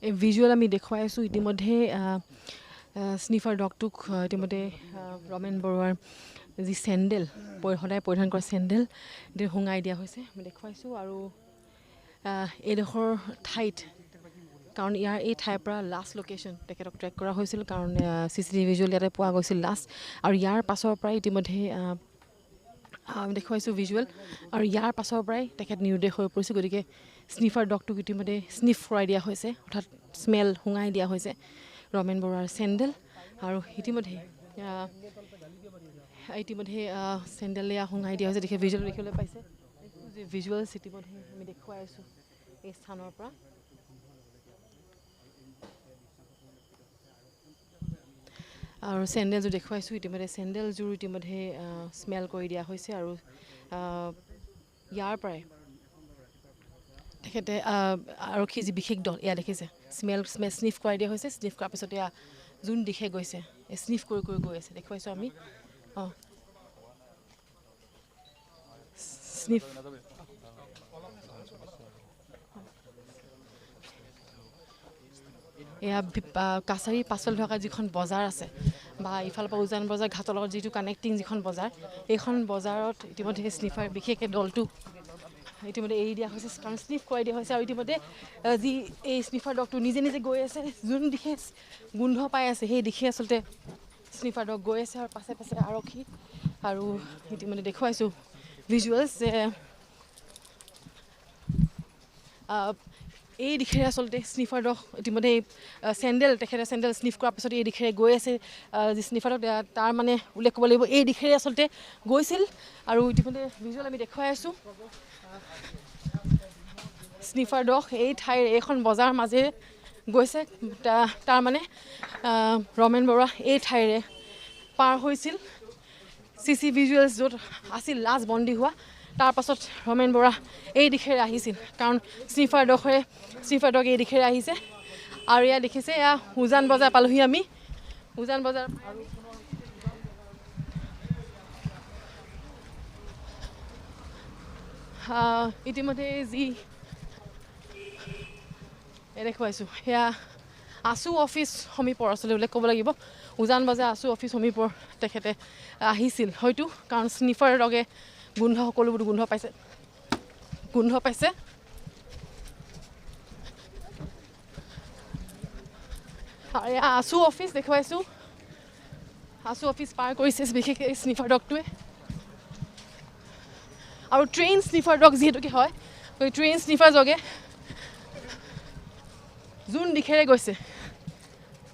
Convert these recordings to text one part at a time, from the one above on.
এই ভিজুৱেল আমি দেখুৱাই আছোঁ ইতিমধ্যে স্নিফাৰ ডগটোক ইতিমধ্যে ৰমেন বৰুৱাৰ যি চেণ্ডেল সদায় পৰিধান কৰা চেণ্ডেল এতিয়া সুঙাই দিয়া হৈছে আমি দেখুৱাইছোঁ আৰু এইডোখৰ ঠাইত কাৰণ ইয়াৰ এই ঠাইৰ পৰা লাষ্ট লোকেশ্যন তেখেতক ট্ৰেক কৰা হৈছিল কাৰণ CCTV ভিজুৱেল ইয়াতে পোৱা গৈছিল লাষ্ট আৰু ইয়াৰ পাছৰ পৰাই ইতিমধ্যে আমি দেখুৱাইছোঁ ভিজুৱেল আৰু ইয়াৰ পাছৰ পৰাই তেখেত নিৰুদ্দেশ হৈ পৰিছে গতিকে স্নিফাৰ ডগটোক ইতিমধ্যে স্নিফ কৰাই দিয়া হৈছে অৰ্থাৎ স্মেল সুঙাই দিয়া হৈছে ৰমেন বৰুৱাৰ চেণ্ডেল আৰু ইতিমধ্যে চেণ্ডেল সুঙাই দিয়া হৈছে দেখি ভিজুৱেল দেখিবলৈ পাইছে ভিজুৱেলছ ইতিমধ্যে আমি দেখুৱাই আছোঁ এই স্থানৰ পৰা আৰু চেণ্ডেলযোৰ দেখুৱাইছোঁ ইতিমধ্যে চেণ্ডেলযোৰ ইতিমধ্যে স্মেল কৰি দিয়া হৈছে আৰু ইয়াৰ পৰাই তেখেতে আৰক্ষী যি বিশেষ দল এয়া দেখিছে স্নিফ কৰাই দিয়া হৈছে স্নিফ কৰাৰ পিছত এয়া যোন দিশে গৈছে এই স্নিফ কৰি কৰি গৈ আছে দেখুৱাইছোঁ আমি স্নিফ এয়া কাছাৰীৰ পাছফালে থকা যিখন বজাৰ আছে বা ইফালৰ পৰা উজান বজাৰ ঘাটৰ লগত যিটো কানেক্টিং যিখন বজাৰ এইখন বজাৰত ইতিমধ্যে স্নিফাৰ বিশেষকৈ দলটো ইতিমধ্যে এৰি দিয়া হৈছে কাৰণ স্নিফ কৰাই দিয়া হৈছে আৰু ইতিমধ্যে যি এই স্নিফাৰ ডগটো নিজে নিজে গৈ আছে যোন দিশে গোন্ধ পাই আছে সেই দিশে আচলতে স্নিফাৰ ডগ গৈ আছে আৰু পাছে পাছে আৰক্ষী আৰু ইতিমধ্যে দেখুৱাইছোঁ ভিজুৱেলছ যে এই দিশেৰে আচলতে স্নিফাৰ ডগ ইতিমধ্যে তেখেতে চেণ্ডেল স্নিফ কৰাৰ পিছত এই দিশেৰে গৈ আছে যি স্নিফাৰ ডগ তাৰ মানে উল্লেখ কৰিব লাগিব এই দিশেৰে আচলতে গৈছিল আৰু ইতিমধ্যে ভিজুৱেল আমি দেখুৱাই আছোঁ স্নিফাৰ ডগ এই ঠাইৰ এইখন বজাৰ মাজেৰে গৈছে তাৰ মানে ৰমেন বৰুৱা এই ঠাইৰে পাৰ হৈছিল CC ভিজুৱেলছ য'ত আছিল লাষ্ট বন্দী হোৱা তাৰপাছত ৰমেন বৰুৱা এই দিশেৰে আহিছিল কাৰণ স্নিফাৰ ডগ এই দিশেৰে আহিছে আৰু এয়া দেখিছে এয়া উজান বজাৰ পালোহি আমি উজান বজাৰ ইতিমধ্যে যি দেখুৱাইছোঁ সেয়া আছু অফিচ সমীপৰ আচলতে উল্লেখ কৰিব লাগিব উজান বজাৰ আছু অফিচ সমীপৰ তেখেতে আহিছিল হয়তো কাৰণ স্নিফাৰ ডগে সকলোবোৰ গোন্ধ পাইছে আৰু এয়া আছু অফিচ দেখুৱাইছোঁ আছু অফিচ পাৰ কৰিছে বিশেষকৈ স্নিফাৰ ডগটোৱে আৰু ট্ৰেইন স্নিফাৰ ডগ যিহেতুকে হয় ট্ৰেইন স্নিফাৰ ডগে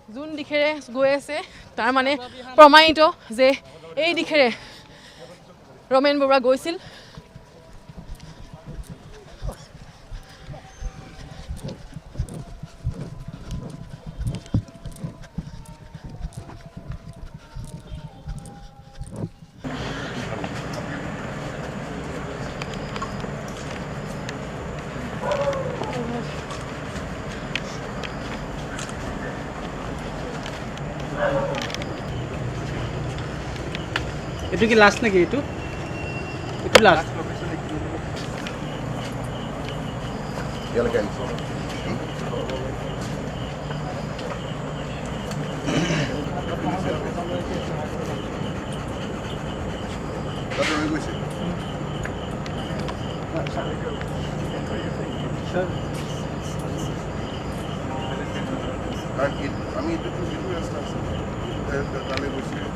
যোন দিশেৰে গৈ আছে তাৰ মানে প্ৰমাণিত যে এই দিশেৰে ৰমেন বৰুৱা গৈছিল এইটো কি লাষ্ট নেকি এইটো লাষ্ট আমি তাহলে বসে